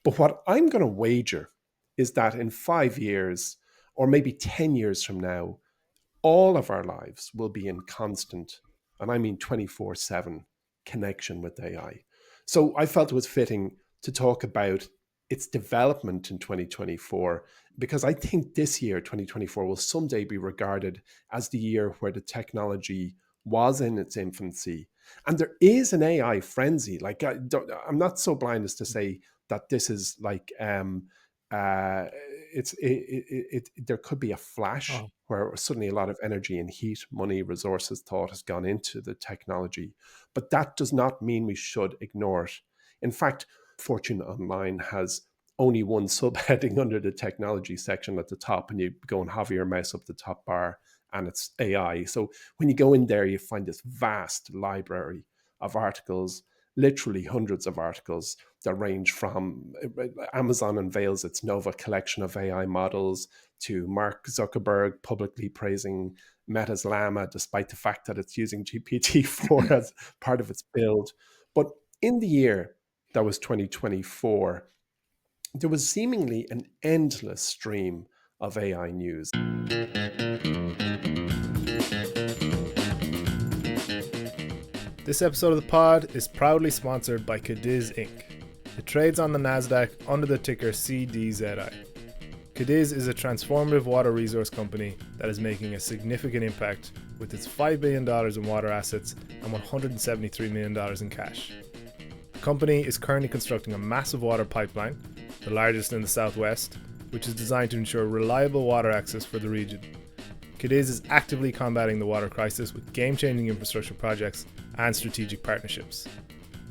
But what I'm going to wager is that in 5 years or maybe 10 years from now, all of our lives will be in constant, and I mean 24/7 connection with AI. So I felt it was fitting to talk about its development in 2024, because I think this year, 2024, will someday be regarded as the year where the technology was in its infancy. And there is an AI frenzy. Like, I'm not so blind as to say that this is like, uh, there could be a flash Oh, where suddenly a lot of energy and heat, money, resources, thought has gone into the technology. But that does not mean we should ignore it. In fact, Fortune Online has only one subheading under the technology section at the top, and you go and hover your mouse up the top bar, and it's AI. So when you go in there, you find this vast library of articles, literally hundreds of articles that range from Amazon unveils its Nova collection of AI models to Mark Zuckerberg publicly praising Meta's Llama, despite the fact that it's using GPT-4 as part of its build. But in the year that was 2024, there was seemingly an endless stream of AI news. this episode of the pod is proudly sponsored by Cadiz Inc. It trades on the NASDAQ under the ticker CDZI. Cadiz is a transformative water resource company that is making a significant impact with its $5 billion in water assets and $173 million in cash. The company is currently constructing a massive water pipeline, the largest in the southwest, which is designed to ensure reliable water access for the region. Cadiz is actively combating the water crisis with game-changing infrastructure projects and strategic partnerships.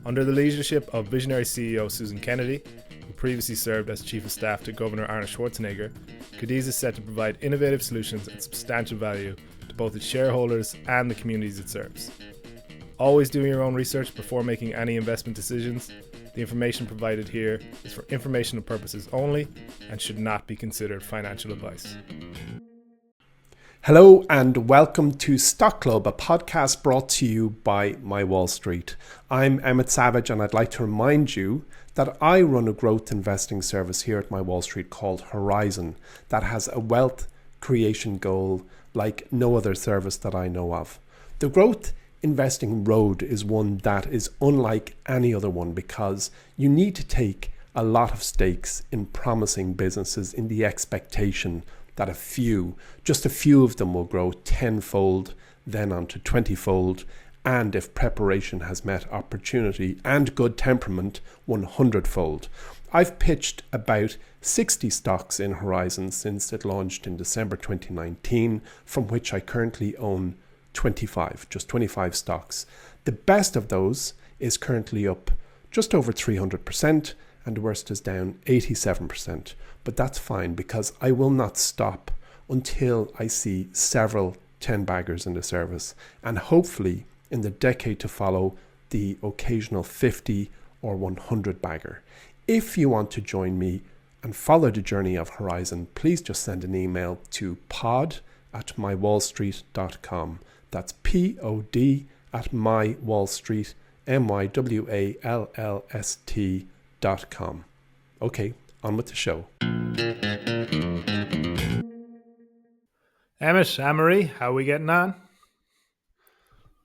Under the leadership of visionary CEO Susan Kennedy, who previously served as Chief of Staff to Governor Arnold Schwarzenegger, Cadiz is set to provide innovative solutions and substantial value to both its shareholders and the communities it serves. Always do your own research before making any investment decisions. The information provided here is for informational purposes only and should not be considered financial advice. Hello and welcome to Stock Club, a podcast brought to you by MyWallSt. I'm Emmet Savage, and I'd like to remind you that I run a growth investing service here at MyWallSt called Horizon that has a wealth creation goal like no other service that I know of. The growth investing road is one that is unlike any other one because you need to take a lot of stakes in promising businesses in the expectation that just a few of them will grow tenfold, then on to 20-fold, and if preparation has met opportunity and good temperament, 100-fold. I've pitched about 60 stocks in Horizon since it launched in December 2019, from which I currently own 25 stocks. The best of those is currently up just over 300%, and the worst is down 87%. But that's fine because I will not stop until I see several 10 baggers in the service, and hopefully in the decade to follow, the occasional 50 or 100 bagger. If you want to join me and follow the journey of Horizon, please just send an email to pod@mywallstreet.com. That's POD at mywallstreet, MYWALLST.com. Okay, on with the show. Emmet, Anne-Marie, how are we getting on?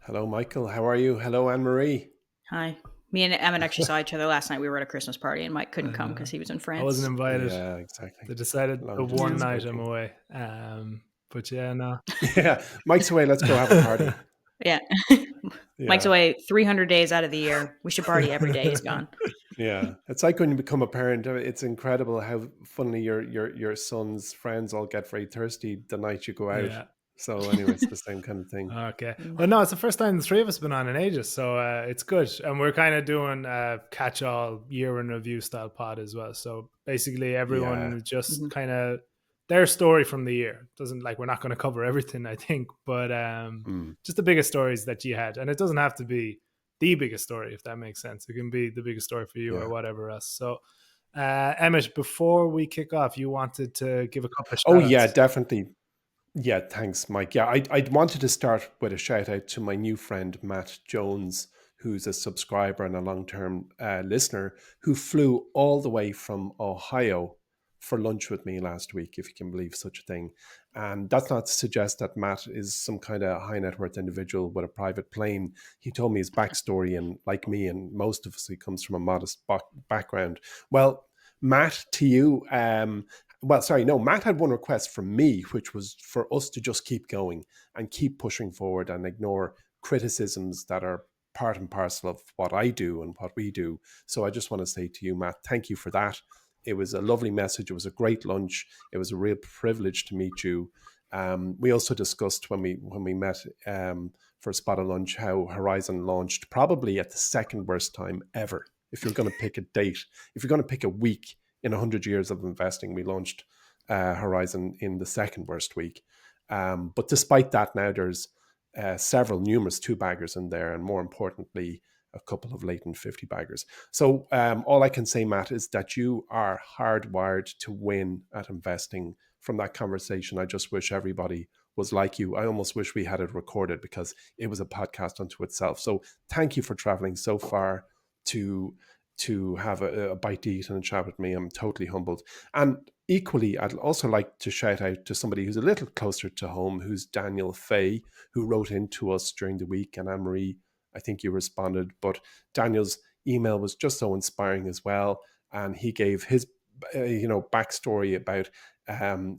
Hello, Michael. How are you? Hello, Anne-Marie. Hi. Me and Emmet actually saw each other last night. We were at a Christmas party, and Mike couldn't come because he was in France. I wasn't invited. Yeah, exactly. They decided the one night I'm away. But yeah, no. Yeah, Mike's away. Let's go have a party. Yeah. Mike's away 300 days out of the year. We should party every day he's gone. Yeah, it's like when you become a parent. It's incredible how funnily your son's friends all get very thirsty the night you go out. Yeah. So anyway, it's the same kind of thing. Okay. Well, no, it's the first time the three of us have been on in ages, so it's good. And we're kind of doing a catch-all year in review style pod as well. So basically everyone just kind of their story from the year. Doesn't like we're not going to cover everything, I think, but just the biggest stories that you had. And it doesn't have to be the biggest story, if that makes sense. It can be the biggest story for you or whatever else. So Emmet, before we kick off, you wanted to give a couple of shout-outs. Oh yeah, definitely. Yeah, thanks, Mike. Yeah, I wanted to start with a shout out to my new friend, Matt Jones, who's a subscriber and a long-term listener, who flew all the way from Ohio for lunch with me last week, if you can believe such a thing. And that's not to suggest that Matt is some kind of high net worth individual with a private plane. He told me his backstory, and like me and most of us, he comes from a modest background. Well, Matt, to you, Matt had one request from me, which was for us to just keep going and keep pushing forward and ignore criticisms that are part and parcel of what I do and what we do. So I just want to say to you, Matt, thank you for that. It was a lovely message. It was a great lunch. It was a real privilege to meet you. We also discussed when we met for a spot of lunch how Horizon launched probably at the second worst time ever. If you're going to pick a date, if you're going to pick a week in 100 years of investing, we launched Horizon in the second worst week. But despite that, now there's several numerous 2-baggers in there, and more importantly, a couple of latent 50-baggers. So all I can say, Matt, is that you are hardwired to win at investing. From that conversation, I just wish everybody was like you. I almost wish we had it recorded because it was a podcast unto itself. So thank you for traveling so far to have a bite to eat and a chat with me. I'm totally humbled. And equally, I'd also like to shout out to somebody who's a little closer to home, who's Daniel Fay, who wrote into us during the week. And Anne-Marie, I think you responded, but Daniel's email was just so inspiring as well. And he gave his, backstory about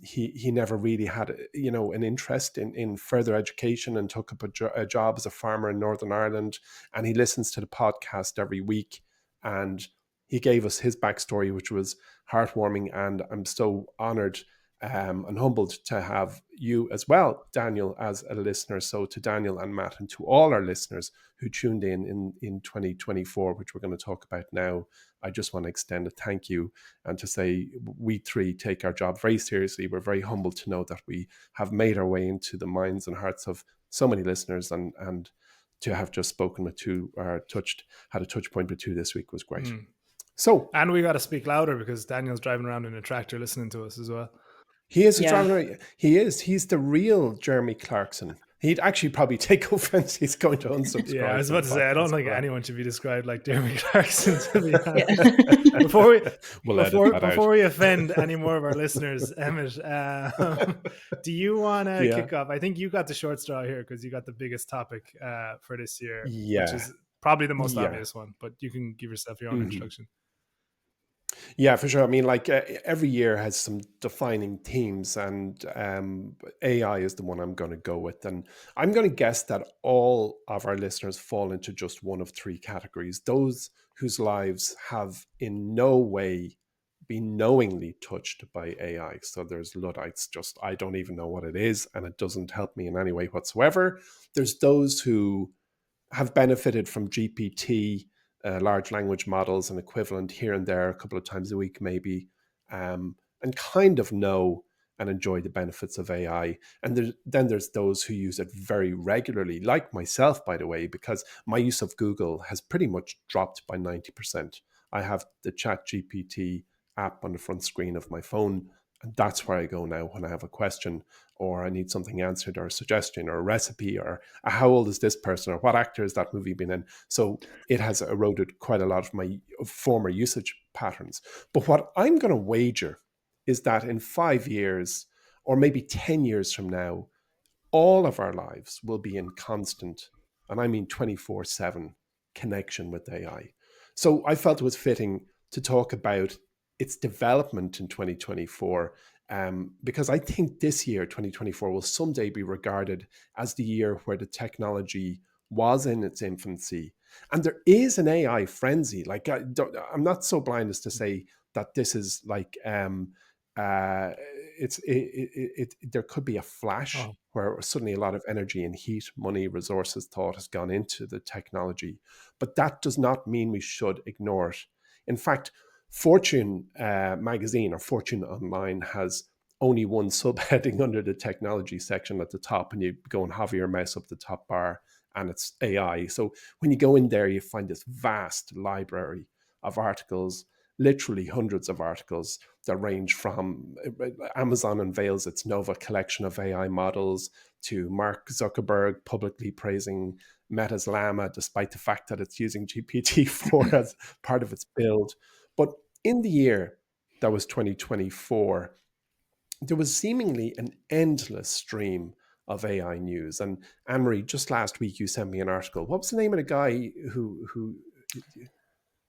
he never really had, an interest in further education and took up a job as a farmer in Northern Ireland. And he listens to the podcast every week. And he gave us his backstory, which was heartwarming. And I'm so honored and humbled to have you as well, Daniel, as a listener. So to Daniel and Matt and to all our listeners who tuned in 2024, which we're going to talk about now, I just want to extend a thank you and to say we three take our job very seriously. We're very humbled to know that we have made our way into the minds and hearts of so many listeners, and to have just spoken with two or had a touch point with two this week was great. So, and we got to speak louder because Daniel's driving around in a tractor listening to us as well. He is driving. He's the real Jeremy Clarkson. He'd actually probably take offense. He's going to unsubscribe. Yeah, I was about to say, I don't think anyone should be described like Jeremy Clarkson. To be honest. Before we offend any more of our listeners, Emmet, do you want to kick off? I think you got the short straw here because you got the biggest topic for this year, which is probably the most obvious one. But you can give yourself your own introduction. Yeah, for sure. I mean, like every year has some defining themes, and AI is the one I'm going to go with. And I'm going to guess that all of our listeners fall into just one of three categories: those whose lives have in no way been knowingly touched by AI. So there's Luddites, just I don't even know what it is, and it doesn't help me in any way whatsoever. There's those who have benefited from GPT, large language models and equivalent here and there a couple of times a week maybe, and kind of know and enjoy the benefits of AI. And then there's those who use it very regularly, like myself, by the way, because my use of Google has pretty much dropped by 90%. I have the ChatGPT app on the front screen of my phone, and that's where I go now when I have a question, or I need something answered, or a suggestion, or a recipe, or how old is this person, or what actor has that movie been in. So it has eroded quite a lot of my former usage patterns. But what I'm going to wager is that in 5 years, or maybe 10 years from now, all of our lives will be in constant, and I mean 24/7 connection with AI. So I felt it was fitting to talk about its development in 2024, because I think this year, 2024, will someday be regarded as the year where the technology was in its infancy. And there is an AI frenzy. Like, I'm not so blind as to say that this is like, there could be a flash where suddenly a lot of energy and heat, money, resources, thought has gone into the technology. But that does not mean we should ignore it. In fact, Fortune magazine, or Fortune Online, has only one subheading under the technology section at the top, and you go and hover your mouse up the top bar and it's AI. So when you go in there, you find this vast library of articles, literally hundreds of articles that range from Amazon unveils its Nova collection of AI models to Mark Zuckerberg publicly praising Meta's Llama, despite the fact that it's using GPT-4 as part of its build. But in the year that was 2024, there was seemingly an endless stream of AI news. And Anne-Marie, just last week you sent me an article. What was the name of the guy who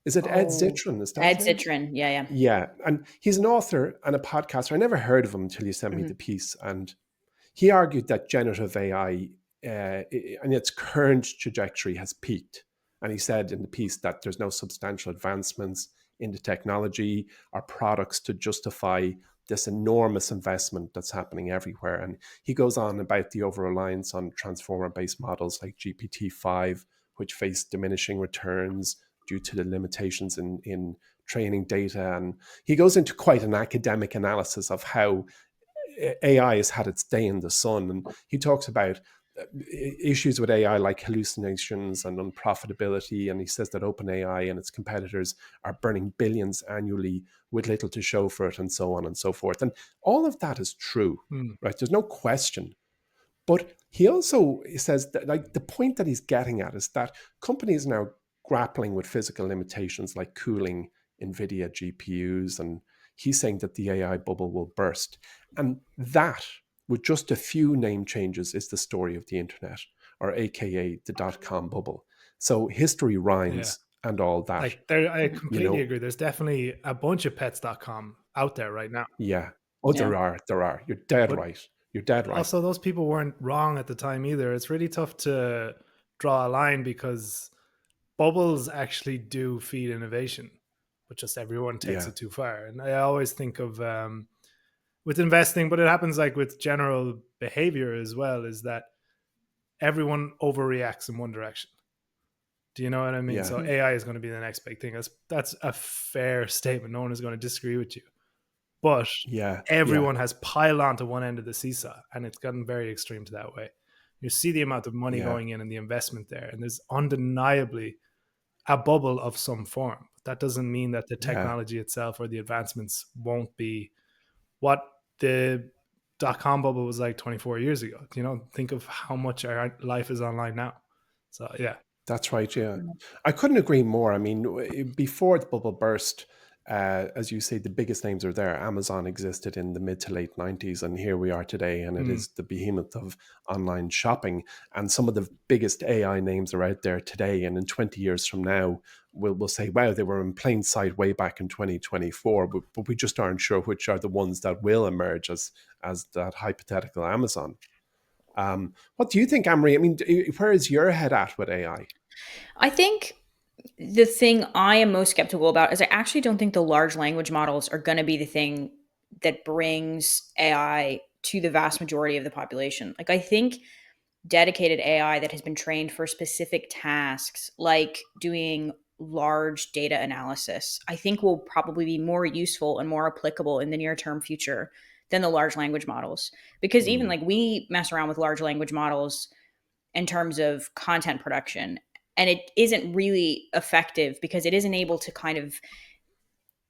is it Ed Zitron? Is that Ed his name? Zitron, yeah. Yeah, and he's an author and a podcaster. I never heard of him until you sent me the piece. And he argued that generative AI and its current trajectory has peaked. And he said in the piece that there's no substantial advancements in the technology or products to justify this enormous investment that's happening everywhere. And he goes on about the over-reliance on transformer-based models like GPT-5, which face diminishing returns due to the limitations in training data. And he goes into quite an academic analysis of how AI has had its day in the sun. And he talks about issues with AI like hallucinations and unprofitability. And he says that OpenAI and its competitors are burning billions annually with little to show for it, and so on and so forth. And all of that is true, right? There's no question. But he also says that, like, the point that he's getting at is that companies are now grappling with physical limitations like cooling NVIDIA GPUs. And he's saying that the AI bubble will burst. And that, with just a few name changes, is the story of the internet, or AKA the dot-com bubble. So history rhymes and all that. Like, I completely agree. There's definitely a bunch of pets.com out there right now. Yeah. Oh, there are. You're dead right. You're dead right. Also, those people weren't wrong at the time either. It's really tough to draw a line because bubbles actually do feed innovation, but just everyone takes it too far. And I always think of with investing, but it happens like with general behavior as well, is that everyone overreacts in one direction. Do you know what I mean? So AI is going to be the next big thing. That's a fair statement. No one is going to disagree with you. But everyone has piled onto one end of the seesaw, and it's gotten very extreme to that way. You see the amount of money going in and the investment there, and there's undeniably a bubble of some form. That doesn't mean that the technology itself or the advancements won't be what the dot-com bubble was like 24 years ago. You know, think of how much our life is online now. So, yeah. That's right, yeah. I couldn't agree more. I mean, before the bubble burst, as you say, the biggest names are there. Amazon existed in the mid to late 90s, and here we are today, and it is the behemoth of online shopping. And some of the biggest AI names are out there today, and in 20 years from now, we'll say, wow, they were in plain sight way back in 2024, but we just aren't sure which are the ones that will emerge as that hypothetical Amazon. What do you think, Anne-Marie? I mean, where is your head at with AI? I think the thing I am most skeptical about is I actually don't think the large language models are going to be the thing that brings AI to the vast majority of the population. Like, I think dedicated AI that has been trained for specific tasks, like doing large data analysis, I think will probably be more useful and more applicable in the near term future than the large language models. Because even like we mess around with large language models in terms of content production, and it isn't really effective because it isn't able to kind of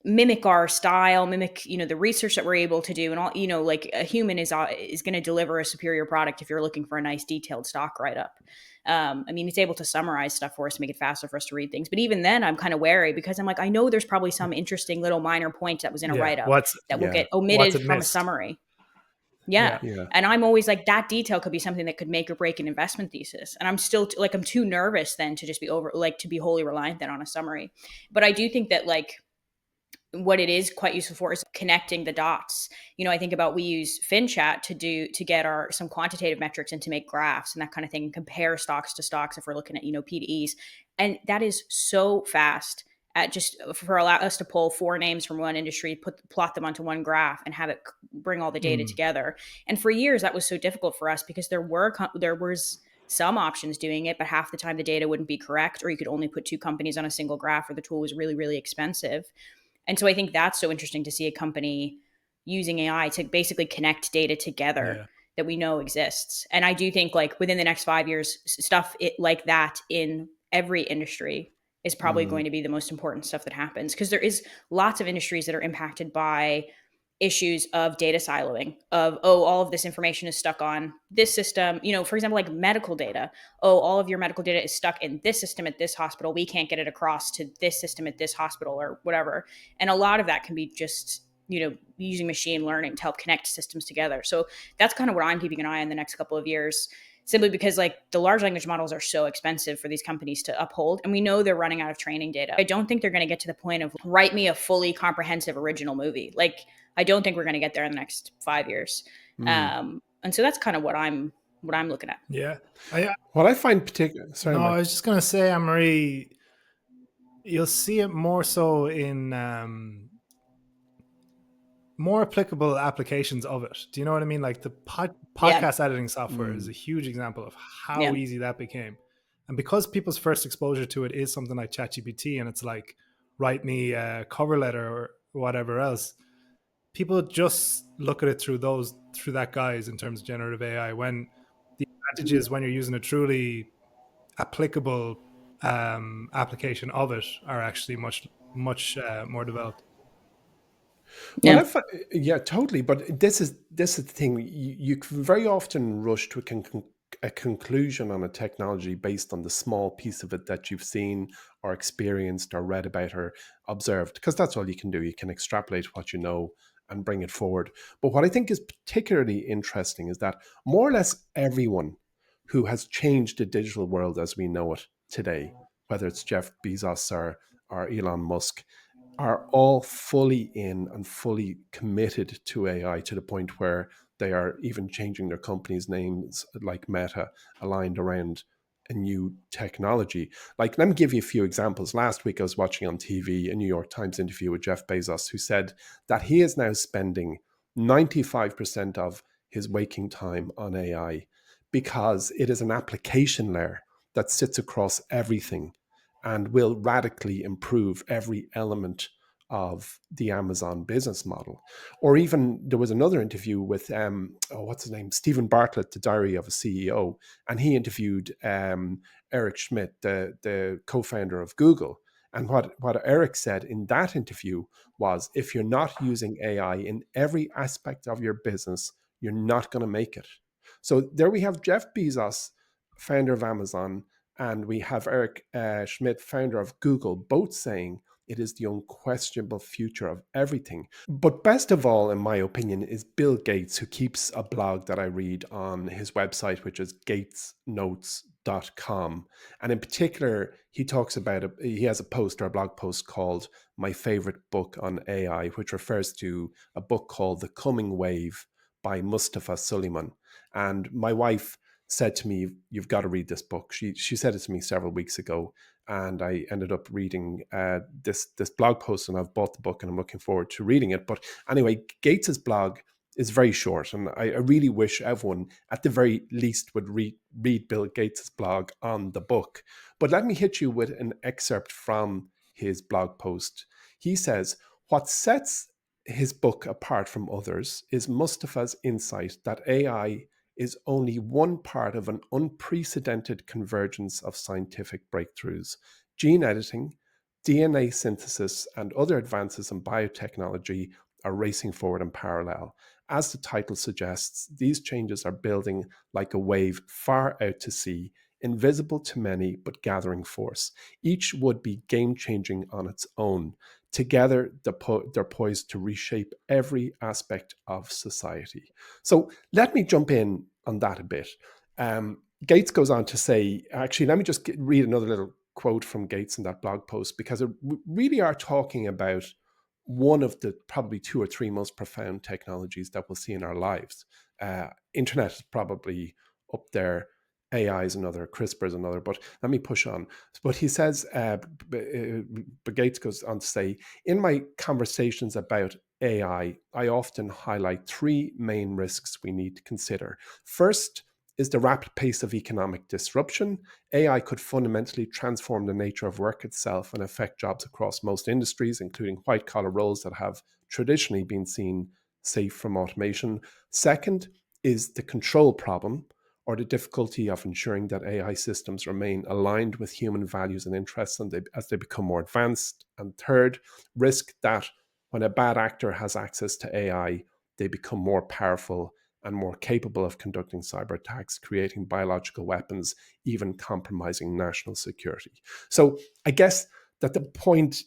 mimic our style, mimic, you know, the research that we're able to do, and all, you know, like a human is going to deliver a superior product if you're looking for a nice detailed stock write-up. I mean, it's able to summarize stuff for us to make it faster for us to read things. But even then, I'm kind of wary because I'm like, I know there's probably some interesting little minor point that was in a write-up that will get omitted from a summary. Yeah. And I'm always like, that detail could be something that could make or break an investment thesis. And I'm still like, I'm too nervous then to just be to be wholly reliant then on a summary. But I do think that like what it is quite useful for is connecting the dots. You know, I think about, we use FinChat to get some quantitative metrics and to make graphs and that kind of thing, and compare stocks to stocks if we're looking at, you know, P/Es. And that is so fast at just for allow us to pull 4 names from one industry, plot them onto one graph and have it bring all the data together. And for years that was so difficult for us because there was some options doing it, but half the time the data wouldn't be correct, or you could only put 2 companies on a single graph, or the tool was really, really expensive. And so I think that's so interesting to see a company using AI to basically connect data together that we know exists. And I do think like within the next 5 years, stuff like that in every industry is probably going to be the most important stuff that happens, because there is lots of industries that are impacted by issues of data siloing, of, oh, all of this information is stuck on this system. For example, like medical data. Oh, all of your medical data is stuck in this system at this hospital. We can't get it across to this system at this hospital or whatever. And a lot of that can be just, using machine learning to help connect systems together. So that's kind of what I'm keeping an eye on the next couple of years, simply because like the large language models are so expensive for these companies to uphold. And we know they're running out of training data. I don't think they're going to get to the point of write me a fully comprehensive original movie. Like, I don't think we're going to get there in the next 5 years. And so that's kind of what I'm looking at. Yeah. What I find particular, sorry, No, Mike. I was just going to say, Anne-Marie, you'll see it more so in more applicable applications of it. Do you know what I mean? Like the podcast editing software is a huge example of how easy that became. And because people's first exposure to it is something like ChatGPT, and it's like, write me a cover letter or whatever else, people just look at it through that guise in terms of generative AI, when the advantage is when you're using a truly applicable application of it are actually much more developed. Well, yeah, totally. But this is the thing. You can very often rush to a conclusion on a technology based on the small piece of it that you've seen or experienced or read about or observed, because that's all you can do. You can extrapolate what you know and bring it forward. But what I think is particularly interesting is that more or less everyone who has changed the digital world as we know it today, whether it's Jeff Bezos or Elon Musk, are all fully in and fully committed to AI, to the point where they are even changing their companies' names, like Meta, aligned around a new technology. Like, let me give you a few examples. Last week, I was watching on TV a New York Times interview with Jeff Bezos, who said that he is now spending 95% of his waking time on AI because it is an application layer that sits across everything and will radically improve every element of the Amazon business model. Or even there was another interview with what's his name, Stephen Bartlett, the Diary of a CEO, and he interviewed Eric Schmidt, the co-founder of Google. And what Eric said in that interview was, if you're not using AI in every aspect of your business, you're not going to make it. So there we have Jeff Bezos, founder of Amazon, and we have Eric Schmidt, founder of Google, both saying it is the unquestionable future of everything. But best of all, in my opinion, is Bill Gates, who keeps a blog that I read on his website, which is gatesnotes.com. And in particular, he talks about it. He has a post, or a blog post, called My Favorite Book on AI, which refers to a book called The Coming Wave by Mustafa Suleyman. And my wife said to me, you've got to read this book. She said it to me several weeks ago, and I ended up reading this blog post, and I've bought the book and I'm looking forward to reading it. But anyway, Gates's blog is very short, and I really wish everyone at the very least would read Bill Gates's blog on the book. But let me hit you with an excerpt from his blog post. He says, what sets his book apart from others is Mustafa's insight that AI is only one part of an unprecedented convergence of scientific breakthroughs. Gene editing, DNA synthesis, and other advances in biotechnology are racing forward in parallel. As the title suggests, these changes are building like a wave far out to sea, invisible to many, but gathering force. Each would be game-changing on its own. Together, they're poised to reshape every aspect of society. So let me jump in on that a bit. Gates goes on to say, actually, let me just read another little quote from Gates in that blog post, because we really are talking about one of the probably two or three most profound technologies that we'll see in our lives. Internet is probably up there. AI is another, CRISPR is another, but let me push on. But he says, Gates goes on to say, in my conversations about AI, I often highlight three main risks we need to consider. First is the rapid pace of economic disruption. AI could fundamentally transform the nature of work itself and affect jobs across most industries, including white-collar roles that have traditionally been seen safe from automation. Second is the control problem, or the difficulty of ensuring that AI systems remain aligned with human values and interests as they become more advanced. And third, risk that when a bad actor has access to AI, they become more powerful and more capable of conducting cyber attacks, creating biological weapons, even compromising national security. So I guess that the point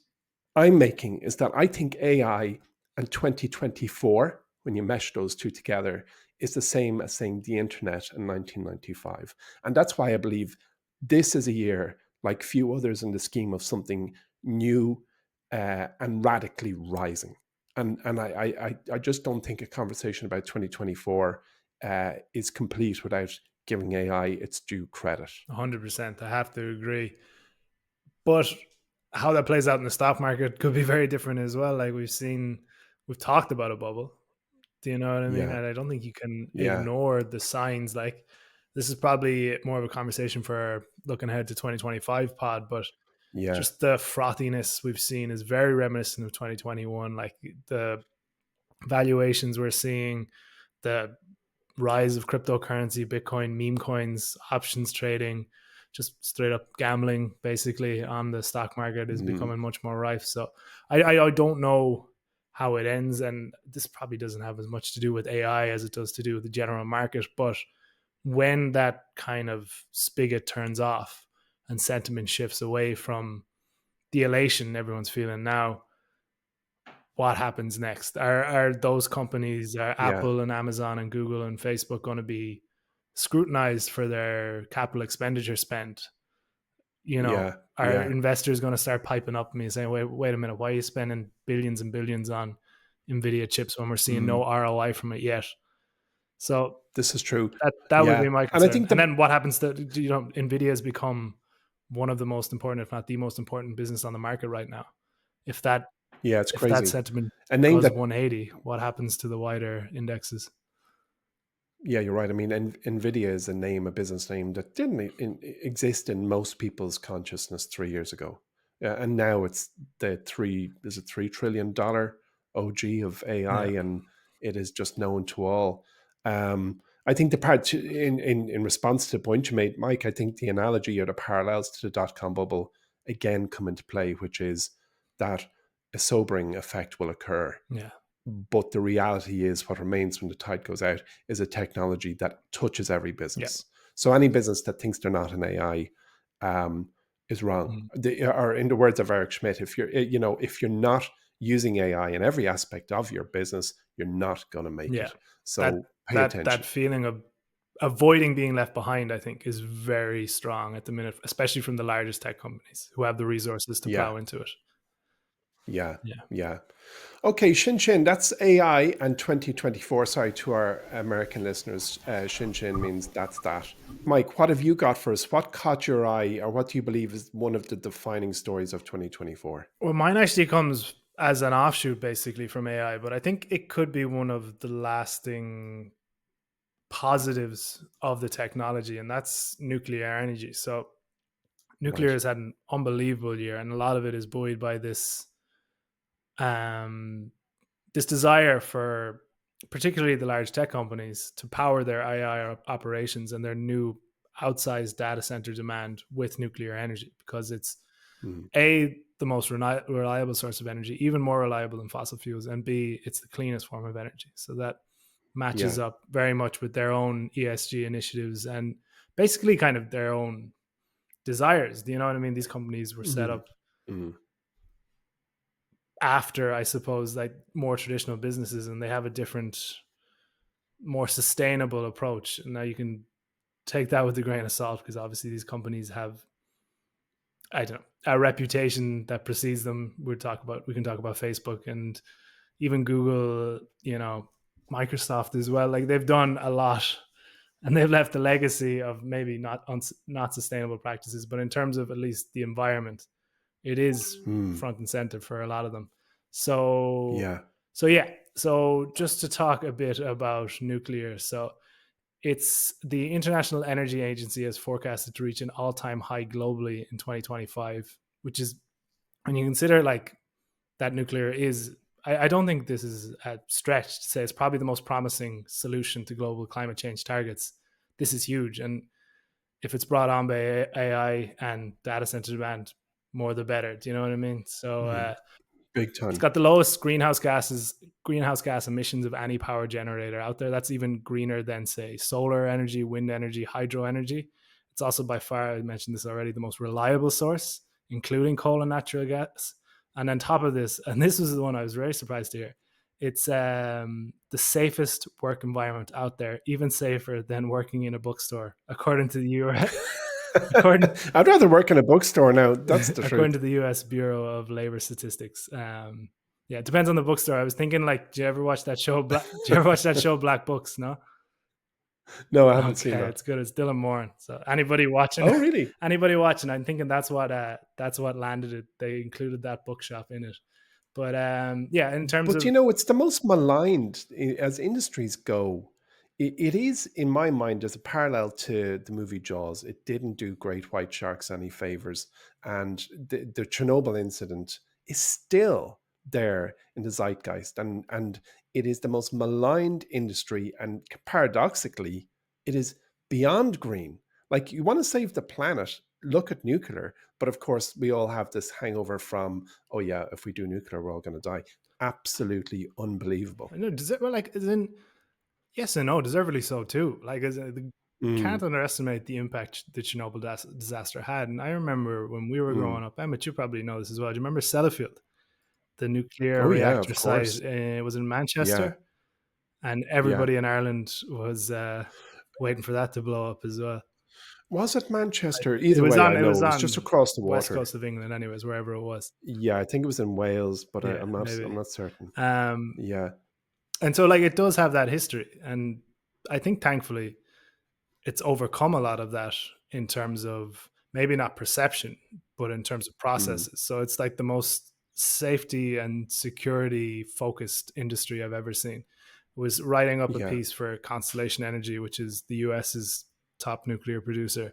I'm making is that I think AI and 2024, when you mesh those two together, is the same as saying the internet in 1995. And that's why I believe this is a year like few others in the scheme of something new and radically rising. And I just don't think a conversation about 2024 is complete without giving AI its due credit. 100%. I have to agree. But how that plays out in the stock market could be very different as well. Like we've talked about a bubble. Do you know what I mean? Yeah, And I don't think you can yeah, ignore the signs. Like this is probably more of a conversation for looking ahead to 2025 pod, but yeah. just the frothiness we've seen is very reminiscent of 2021. Like the valuations we're seeing, the rise of cryptocurrency, Bitcoin, meme coins, options trading, just straight up gambling basically on the stock market is Mm, becoming much more rife. So I don't know how it ends. And this probably doesn't have as much to do with AI as it does to do with the general market. But when that kind of spigot turns off and sentiment shifts away from the elation everyone's feeling now, what happens next? Are those companies, yeah, Apple and Amazon and Google and Facebook, going to be scrutinized for their capital expenditure spend? You know, yeah, are yeah. investors going to start piping up to me saying, wait a minute, why are you spending billions and billions on Nvidia chips when we're seeing no Mm, ROI from it yet? So this is true. that would be Yeah. my And I concern. think And then what happens to, Nvidia has become one of the most important, if not the most important business on the market right now. If that yeah, it's if that crazy. sentiment A name goes that, 180, what happens to the wider indexes? yeah, you're right. I mean, NVIDIA is a name, a business name that didn't exist in most people's consciousness 3 years ago. And now it's is it $3 trillion OG of AI, Yeah, and it is just known to all. I think the part in response to the point you made, Mike, I think the analogy or the parallels to the dot-com bubble again come into play, which is that a sobering effect will occur. yeah, But the reality is, what remains when the tide goes out is a technology that touches every yeah. business. So any business that thinks they're not an AI is wrong. Mm. Or in the words of Eric Schmidt, if you're not using AI in every aspect of your business, you're not going to make Yeah. it. That So pay that attention. feeling of avoiding being left behind, I think, is very strong at the minute, especially from the largest tech companies who have the resources to Yeah, plow into it. yeah, Yeah. yeah. Okay, Shin Shin, that's AI and 2024. Sorry to our American listeners. Shin Shin means that's that. Mike, what have you got for us? What caught your eye, or what do you believe is one of the defining stories of 2024? Well, mine actually comes as an offshoot basically from AI, but I think it could be one of the lasting positives of the technology, and that's nuclear energy. So nuclear Right. has had an unbelievable year, and a lot of it is buoyed by um, this desire for particularly the large tech companies to power their AI operations and their new outsized data center demand with nuclear energy, because it's Mm, a the most reliable source of energy, even more reliable than fossil fuels, and b it's the cleanest form of energy. So that yeah. matches up very much with their own ESG initiatives and basically kind of their own desires. Do you know what I mean? These companies were set Mm, up mm, after, I suppose, like more traditional businesses, and they have a different, more sustainable approach. And now you can take that with a grain of salt, because obviously these companies have, I don't know, a reputation that precedes them. We can talk about Facebook and even Google, Microsoft as well. Like they've done a lot, and they've left a legacy of maybe not sustainable practices, but in terms of at least the environment, it is mm, front and center for a lot of them. So yeah. so yeah. So just to talk a bit about nuclear. So it's the International Energy Agency has forecasted to reach an all-time high globally in 2025, which is, when you consider like that nuclear is, I don't think this is a stretch to say it's probably the most promising solution to global climate change targets. This is huge. And if it's brought on by AI and data center demand, more the better. Do you know what I mean? So Mm, Big time. It's got the lowest greenhouse gas emissions of any power generator out there. That's even greener than, say, solar energy, wind energy, hydro energy. It's also by far, I mentioned this already, the most reliable source, including coal and natural gas. And on top of this, and this was the one I was very surprised to hear, it's the safest work environment out there, even safer than working in a bookstore, according to the US. I'd rather work in a bookstore now. That's the truth. According to the US Bureau of Labor Statistics. Yeah, it depends on the bookstore. I was thinking, like, do you ever watch that show? Do you ever watch that show, Black Books? No. No, I haven't seen that. It's good. It's Dylan Moran. So anybody watching? Oh, really? Anybody watching? I'm thinking that's what landed it. They included that bookshop in it. But yeah, in terms of, But you know, it's the most maligned as industries go. It is, in my mind, as a parallel to the movie Jaws. It didn't do Great White Sharks any favors, and the Chernobyl incident is still there in the zeitgeist, and it is the most maligned industry. And paradoxically, it is beyond green. Like, you want to save the planet, look at nuclear. But of course, we all have this hangover from, oh yeah, if we do nuclear, we're all going to die. Absolutely unbelievable. No, yes and no, deservedly so too. Like, can't underestimate the impact the Chernobyl disaster had. And I remember when we were growing up, Emmet, you probably know this as well. Do you remember Sellafield, the nuclear reactor site? It was in Manchester, and everybody in Ireland was waiting for that to blow up as well. Was it Manchester? Either way, I know. It was just across the water. West coast of England, anyways, wherever it was. Yeah, I think it was in Wales, but I'm not certain. Yeah. And so, like, it does have that history. And I think, thankfully, it's overcome a lot of that in terms of maybe not perception, but in terms of processes. So it's like the most safety and security focused industry I've ever seen. Was writing up a piece for Constellation Energy, which is the US's top nuclear producer.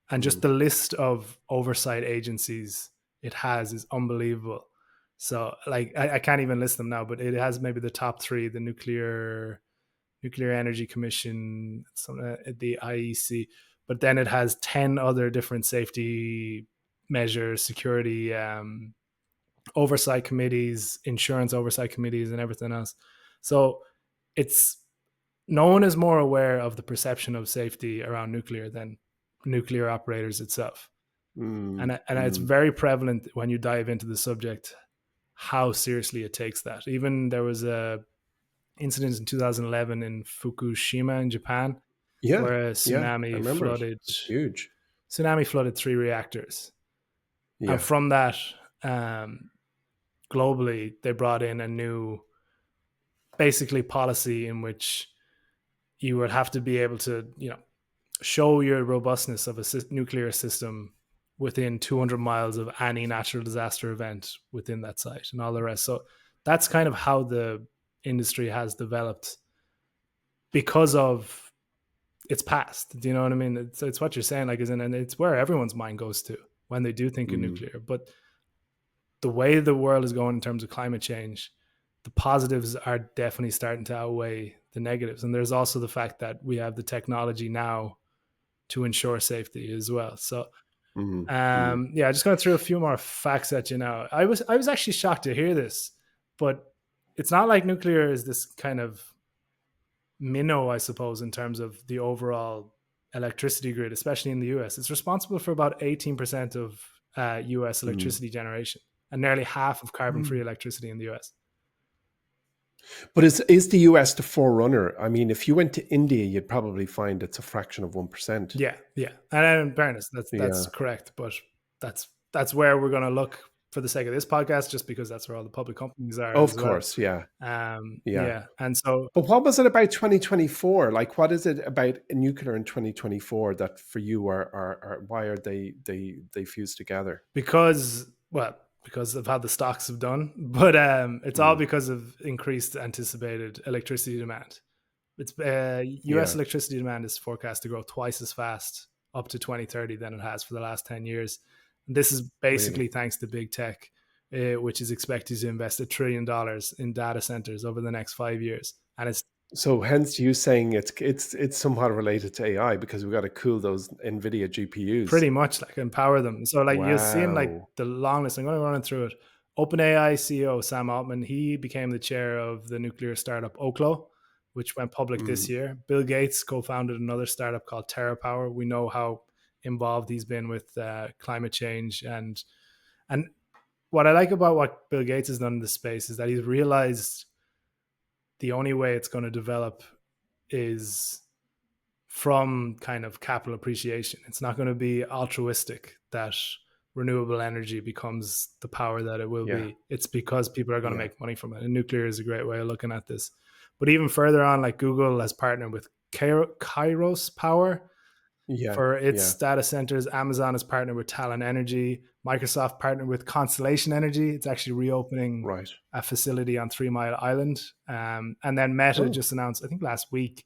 And just the list of oversight agencies it has is unbelievable. So, like, I can't even list them now, but it has maybe the top three: the Nuclear Energy Commission, the IEC, but then it has 10 other different safety measures, security oversight committees, insurance oversight committees, and everything else. So no one is more aware of the perception of safety around nuclear than nuclear operators itself. And it's very prevalent when you dive into the subject, how seriously it takes that. Even there was a incident in 2011 in Fukushima in Japan, where a tsunami flooded. Huge. Tsunami flooded 3 reactors. And from that, globally, they brought in a new, basically, policy in which you would have to be able to, show your robustness of a nuclear system within 200 miles of any natural disaster event within that site and all the rest. So that's kind of how the industry has developed because of its past. Do you know what I mean? It's what you're saying, like, and it's where everyone's mind goes to when they do think of nuclear. But the way the world is going in terms of climate change, the positives are definitely starting to outweigh the negatives. And there's also the fact that we have the technology now to ensure safety as well. So just going through a few more facts at you now. I was actually shocked to hear this, but it's not like nuclear is this kind of minnow, I suppose, in terms of the overall electricity grid, especially in the US. It's responsible for about 18% of US electricity generation and nearly half of carbon-free electricity in the US. But is the US the forerunner? I mean, if you went to India, you'd probably find it's a fraction of 1%. Yeah. And in fairness, that's correct. But that's where we're going to look for the sake of this podcast, just because that's where all the public companies are. Of course, well. And so, but what was it about 2024? Like, what is it about nuclear in 2024 that for you are why are they fused together? Because of how the stocks have done, but it's all because of increased anticipated electricity demand. It's US electricity demand is forecast to grow twice as fast up to 2030 than it has for the last 10 years. And this is basically thanks to big tech, which is expected to invest $1 trillion in data centers over the next 5 years. And it's so hence you saying it's somewhat related to AI, because we've got to cool those NVIDIA GPUs. Pretty much, like, empower them. So, like, you're seeing, like, the long list. I'm going to run through it OpenAI CEO Sam Altman, he became the chair of the nuclear startup Oklo, which went public this year. Bill Gates co-founded another startup called TerraPower. We know how involved he's been with climate change, and what I like about what Bill Gates has done in this space is that he's realized the only way it's going to develop is from kind of capital appreciation. It's not going to be altruistic that renewable energy becomes the power that it will be. It's because people are going to make money from it. And nuclear is a great way of looking at this. But even further on, like Google has partnered with Kairos Power for its data centers. Amazon has partnered with Talon Energy. Microsoft partnered with Constellation Energy. It's actually reopening a facility on 3 Mile Island. And then Meta just announced, I think last week,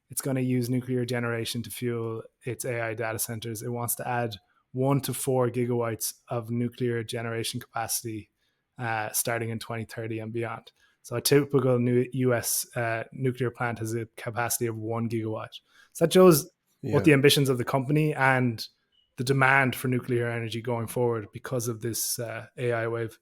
it's going to use nuclear generation to fuel its AI data centers. It wants to add 1 to 4 gigawatts of nuclear generation capacity starting in 2030 and beyond. So a typical new US nuclear plant has a capacity of 1 gigawatt. So that shows what the ambitions of the company and the demand for nuclear energy going forward because of this AI wave.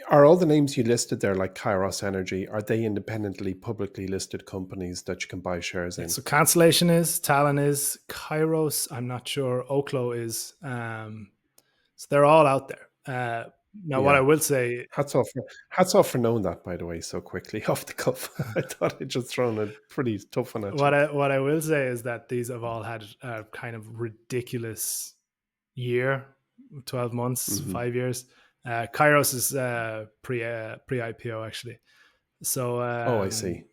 Are all the names you listed there, like Kairos Energy, are they independently publicly listed companies that you can buy shares in? So Constellation is, Talon is, Kairos, I'm not sure, Oklo is. So they're all out there. Now, what I will say... Hats off for knowing that, by the way, so quickly off the cuff. I thought I'd just thrown a pretty tough one at you. What I will say is that these have all had a kind of ridiculous year, 12 months, 5 years. Kairos is pre-IPO, actually. So, I see.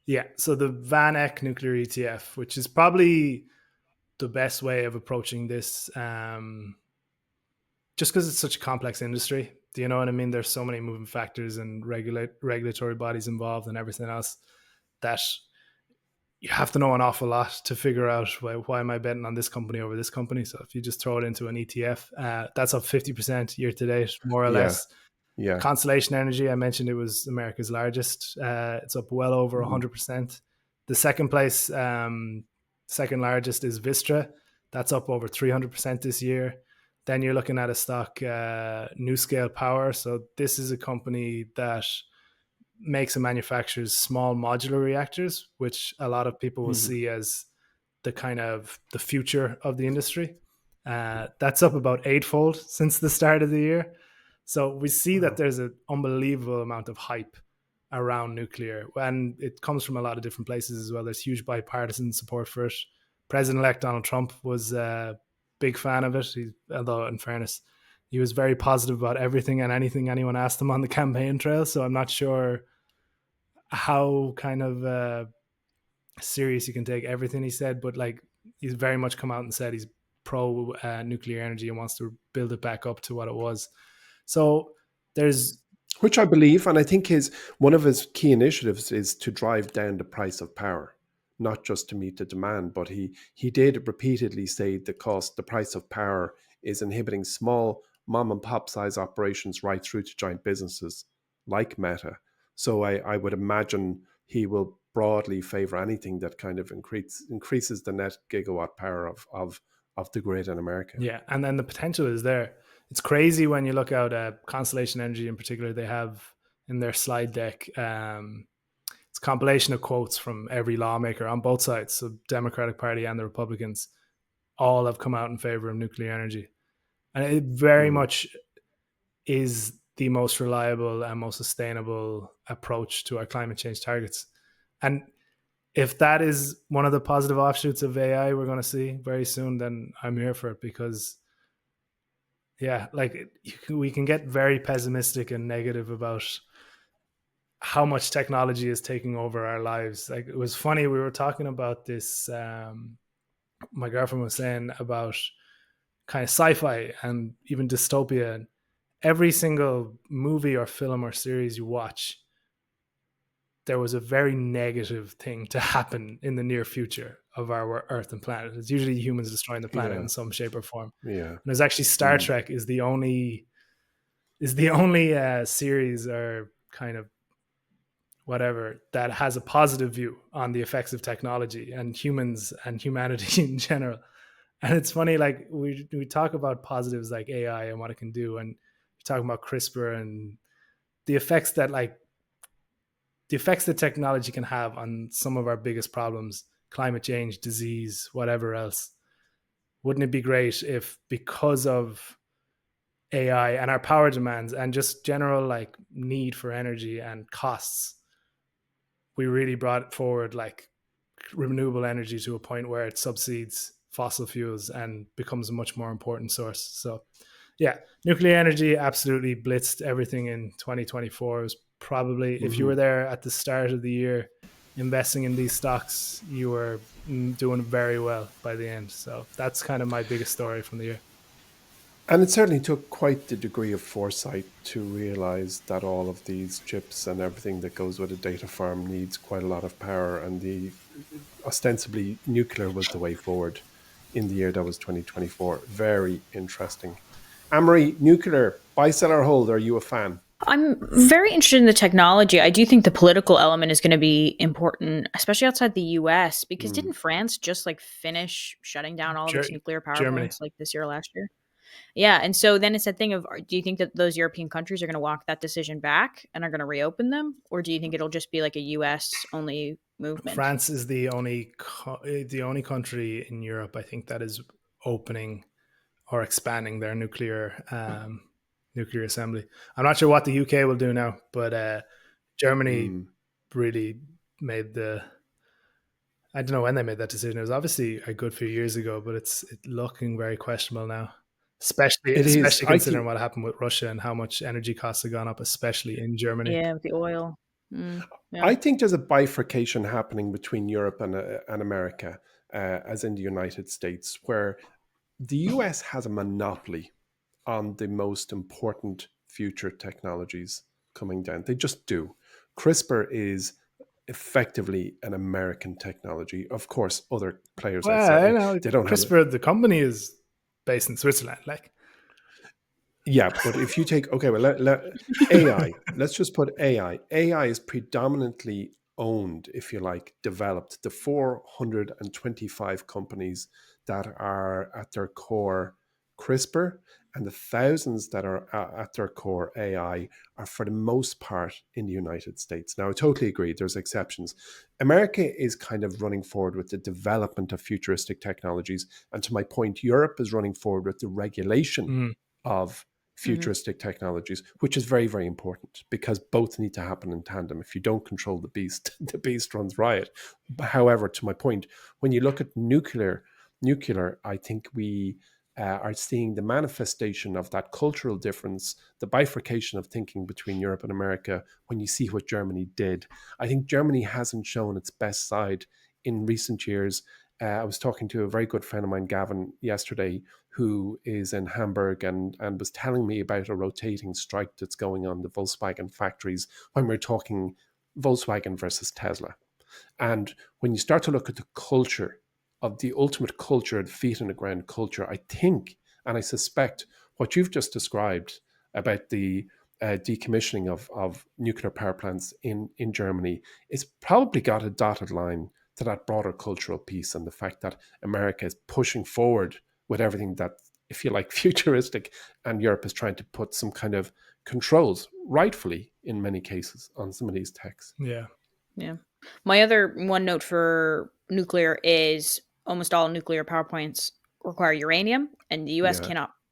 Yeah, so the Van Eck Nuclear ETF, which is probably the best way of approaching this, just because it's such a complex industry. Do you know what I mean? There's so many moving factors and regulatory bodies involved and everything else that you have to know an awful lot to figure out why am I betting on this company over this company. So if you just throw it into an ETF, that's up 50% year to date, more or less. Yeah. Constellation Energy, I mentioned it was America's largest. It's up well over 100%. The second place, second largest is Vistra. That's up over 300% this year. Then you're looking at a stock, NuScale Power. So this is a company that makes and manufactures small modular reactors, which a lot of people will see as the kind of the future of the industry. That's up about eightfold since the start of the year. So we see that there's an unbelievable amount of hype around nuclear, and it comes from a lot of different places as well. There's huge bipartisan support for it. President-elect Donald Trump was a big fan of it, although in fairness, he was very positive about everything and anything anyone asked him on the campaign trail. So I'm not sure how kind of serious you can take everything he said, but like he's very much come out and said he's pro nuclear energy and wants to build it back up to what it was. So there's... Which I believe, and I think one of his key initiatives is to drive down the price of power, not just to meet the demand, but he did repeatedly say the price of power is inhibiting small mom and pop size operations right through to giant businesses like Meta. So I would imagine he will broadly favor anything that kind of increases the net gigawatt power of the grid in America. Yeah, and then the potential is there. It's crazy when you look at Constellation Energy in particular. They have in their slide deck, it's a compilation of quotes from every lawmaker on both sides, so Democratic Party and the Republicans, all have come out in favor of nuclear energy. And it very much is the most reliable and most sustainable approach to our climate change targets. And if that is one of the positive offshoots of AI we're going to see very soon, then I'm here for it, because we can get very pessimistic and negative about how much technology is taking over our lives. Like, it was funny, we were talking about this, my girlfriend was saying about kind of sci-fi and even dystopia. Every single movie or film or series you watch, there was a very negative thing to happen in the near future of our Earth and planet. It's usually humans destroying the planet in some shape or form. Yeah. And there's actually Star Trek is the only series or kind of whatever that has a positive view on the effects of technology and humans and humanity in general. And it's funny, like we talk about positives like AI and what it can do, and we're talking about CRISPR and the effects that technology can have on some of our biggest problems, climate change, disease, whatever else. Wouldn't it be great if, because of AI and our power demands and just general like need for energy and costs, we really brought forward like renewable energy to a point where it subsedes fossil fuels and becomes a much more important source. So yeah, nuclear energy absolutely blitzed everything in 2024. It was probably, if you were there at the start of the year investing in these stocks, you were doing very well by the end. So that's kind of my biggest story from the year. And it certainly took quite the degree of foresight to realize that all of these chips and everything that goes with a data farm needs quite a lot of power. And the ostensibly nuclear was the way forward in the year that was 2024. Very interesting. Amory, nuclear, buy, sell, or hold. Are you a fan? I'm very interested in the technology. I do think the political element is going to be important, especially outside the US, because didn't France just like finish shutting down all of its nuclear power Germany. plants like this year or last year? Yeah. And so then it's that thing of, do you think that those European countries are going to walk that decision back and are going to reopen them? Or do you think it'll just be like a US only movement? France is the only country in Europe, I think, that is opening or expanding their nuclear assembly. I'm not sure what the UK will do now, but Germany really made I don't know when they made that decision. It was obviously a good few years ago, but it's looking very questionable now. Especially considering what happened with Russia and how much energy costs have gone up, especially in Germany. Yeah, with the oil. Yeah. I think there's a bifurcation happening between Europe and America, as in the United States, where the US has a monopoly on the most important future technologies coming down. They just do. CRISPR is effectively an American technology. Of course, other players outside, they don't CRISPR, the company is based in Switzerland. Like, yeah, but if you take, okay, well, AI, let's just put AI. AI is predominantly owned, if you like, developed. The 425 companies that are at their core CRISPR and the thousands that are at their core AI are for the most part in the United States. Now, I totally agree. There's exceptions. America is kind of running forward with the development of futuristic technologies. And to my point, Europe is running forward with the regulation of futuristic technologies, which is very, very important because both need to happen in tandem. If you don't control the beast, the beast runs riot. However, to my point, when you look at nuclear, I think we are seeing the manifestation of that cultural difference, the bifurcation of thinking between Europe and America when you see what Germany did. I think Germany hasn't shown its best side in recent years. I was talking to a very good friend of mine, Gavin, yesterday, who is in Hamburg and was telling me about a rotating strike that's going on the Volkswagen factories when we're talking Volkswagen versus Tesla. And when you start to look at the culture of the ultimate culture, the feet on the ground culture, I think, and I suspect what you've just described about the decommissioning of nuclear power plants in Germany is probably got a dotted line to that broader cultural piece and the fact that America is pushing forward with everything that, if you like, futuristic, and Europe is trying to put some kind of controls, rightfully in many cases, on some of these techs. Yeah. Yeah. My other one note for nuclear is almost all nuclear power plants require uranium, and the US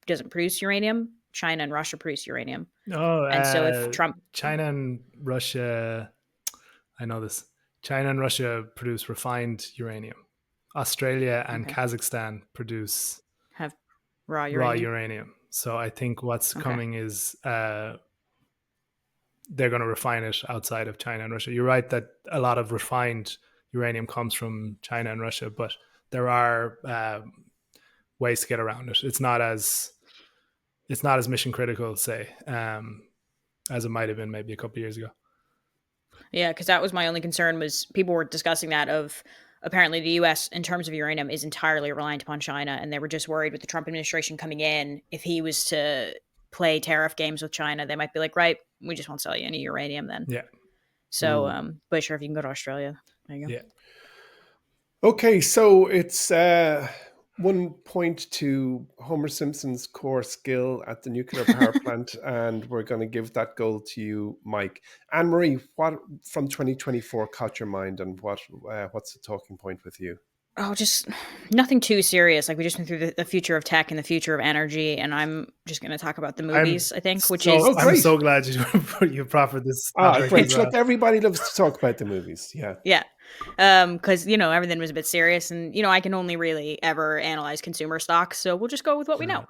doesn't produce uranium. China and Russia produce uranium. Oh, and so if Trump, China and Russia, I know this. China and Russia produce refined uranium. Australia and Kazakhstan have raw uranium. So I think what's coming is they're going to refine it outside of China and Russia. You're right that a lot of refined uranium comes from China and Russia, but there are ways to get around it. It's not as mission critical, say, as it might have been maybe a couple of years ago. Yeah, because that was my only concern, was people were discussing that of apparently the US in terms of uranium is entirely reliant upon China, and they were just worried with the Trump administration coming in, if he was to play tariff games with China, they might be like, right, we just won't sell you any uranium then. Yeah. So, but sure, if you can go to Australia, there you go. Yeah. Okay, so it's 1 point to Homer Simpson's core skill at the nuclear power plant, and we're going to give that goal to you, Mike. Anne-Marie, what from 2024 caught your mind, and what's the talking point with you? Oh, just nothing too serious. Like we just went through the future of tech and the future of energy, and I'm just going to talk about the movies. I think, which is I'm so glad you proffered this topic great. as well. Look, everybody loves to talk about the movies. Yeah. Because everything was a bit serious, and I can only really ever analyze consumer stocks, so we'll just go with what we know.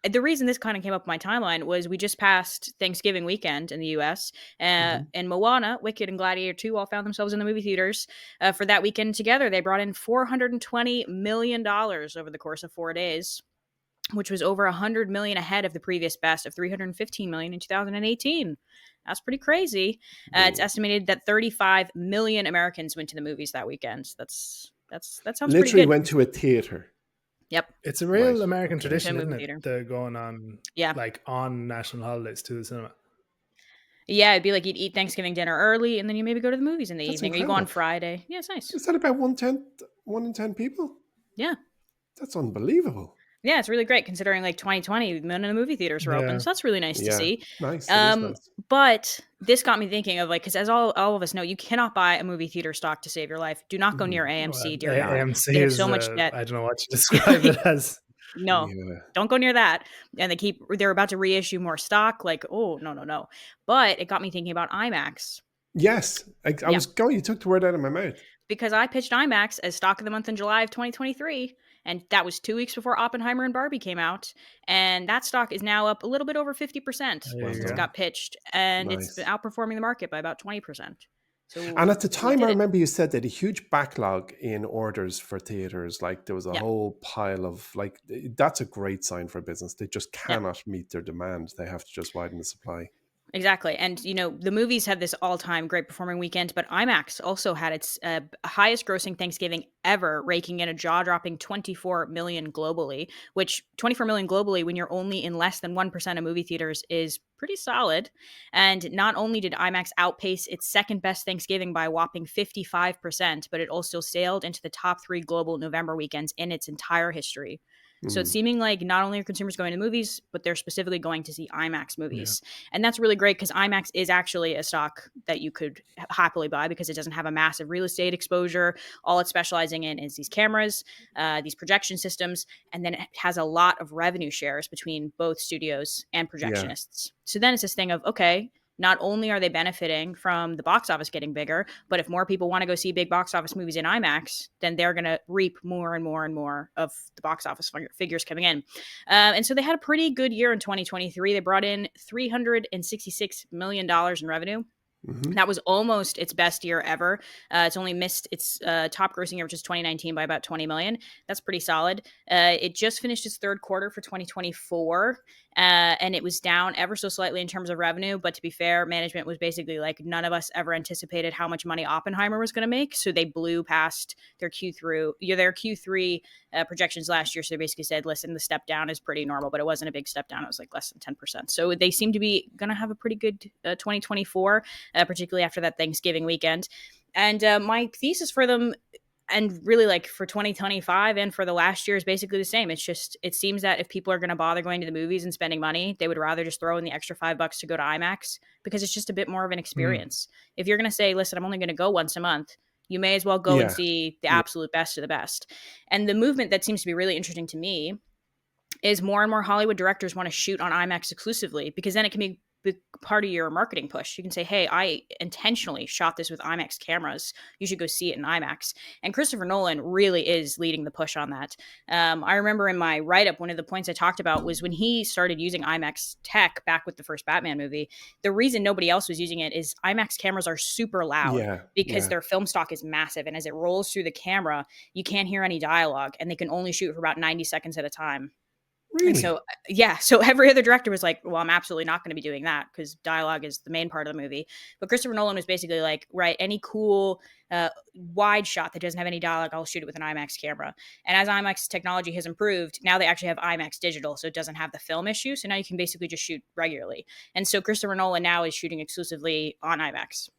The reason this kind of came up in my timeline was we just passed Thanksgiving weekend in the US, and Moana, Wicked, and Gladiator 2 all found themselves in the movie theaters for that weekend together. They brought in $420 million over the course of 4 days, which was over $100 million ahead of the previous best of $315 million in 2018. That's pretty crazy. It's estimated that 35 million Americans went to the movies that weekend. That sounds literally pretty good. Went to a theater. Yep. It's a real American tradition, isn't theater. it? They're going on, like on national holidays to the cinema. Yeah, it'd be like you'd eat Thanksgiving dinner early, and then you maybe go to the movies in the evening, incredible. or you go on Friday. Yeah, it's nice. Is that about 1 in 10 people? Yeah. That's unbelievable. Yeah, it's really great considering like 2020, none of the movie theaters were open. So that's really nice to see. Nice. But this got me thinking of because as all of us know, you cannot buy a movie theater stock to save your life. Do not go near AMC, dear God. AMC they have so much debt. I don't know what to describe it as. No, don't go near that. And they're about to reissue more stock. Like, oh, no. But it got me thinking about IMAX. Yes. You took the word out of my mouth. Because I pitched IMAX as stock of the month in July of 2023. And that was 2 weeks before Oppenheimer and Barbie came out. And that stock is now up a little bit over 50% since it got pitched. And it's been outperforming the market by about 20%. So and at the time, I remember you said that a huge backlog in orders for theaters. Like there was a whole pile of that's a great sign for a business. They just cannot meet their demand. They have to just widen the supply. Exactly. And, the movies had this all-time great performing weekend, but IMAX also had its highest grossing Thanksgiving ever, raking in a jaw-dropping 24 million globally, which 24 million globally when you're only in less than 1% of movie theaters is pretty solid. And not only did IMAX outpace its second best Thanksgiving by a whopping 55%, but it also sailed into the top 3 global November weekends in its entire history. So it's seeming like not only are consumers going to movies, but they're specifically going to see IMAX movies. Yeah. And that's really great because IMAX is actually a stock that you could happily buy because it doesn't have a massive real estate exposure. All it's specializing in is these cameras, these projection systems, and then it has a lot of revenue shares between both studios and projectionists. So then it's this thing of, okay, not only are they benefiting from the box office getting bigger, but if more people want to go see big box office movies in IMAX, then they're going to reap more and more and more of the box office figures coming in. And so they had a pretty good year in 2023. They brought in $366 million in revenue. That was almost its best year ever. It's only missed its top grossing year, which is 2019, by about 20 million. That's pretty solid. It just finished its third quarter for 2024, and it was down ever so slightly in terms of revenue. But to be fair, management was basically like, none of us ever anticipated how much money Oppenheimer was going to make. So they blew past their Q3 projections last year. So they basically said, listen, the step down is pretty normal, but it wasn't a big step down. It was like less than 10%. So they seem to be going to have a pretty good 2024. Particularly after that Thanksgiving weekend. And my thesis for them, and really like for 2025 and for the last year, is basically the same. It's just, it seems that if people are going to bother going to the movies and spending money, they would rather just throw in the extra $5 to go to IMAX because it's just a bit more of an experience. If you're going to say, listen, I'm only going to go once a month, you may as well go and see the absolute best of the best. And the movement that seems to be really interesting to me is more and more Hollywood directors want to shoot on IMAX exclusively, because then it can be part of your marketing push. You can say, hey, I intentionally shot this with IMAX cameras. You should go see it in IMAX. And Christopher Nolan really is leading the push on that. I remember in my write-up, one of the points I talked about was when he started using IMAX tech back with the first Batman movie, the reason nobody else was using it is IMAX cameras are super loud because their film stock is massive. And as it rolls through the camera, you can't hear any dialogue, and they can only shoot for about 90 seconds at a time. Really? And so every other director was like, well, I'm absolutely not going to be doing that because dialogue is the main part of the movie. But Christopher Nolan was basically like, right, any cool wide shot that doesn't have any dialogue, I'll shoot it with an IMAX camera. And as IMAX technology has improved, now they actually have IMAX digital, so it doesn't have the film issue. So now you can basically just shoot regularly. And so Christopher Nolan now is shooting exclusively on IMAX.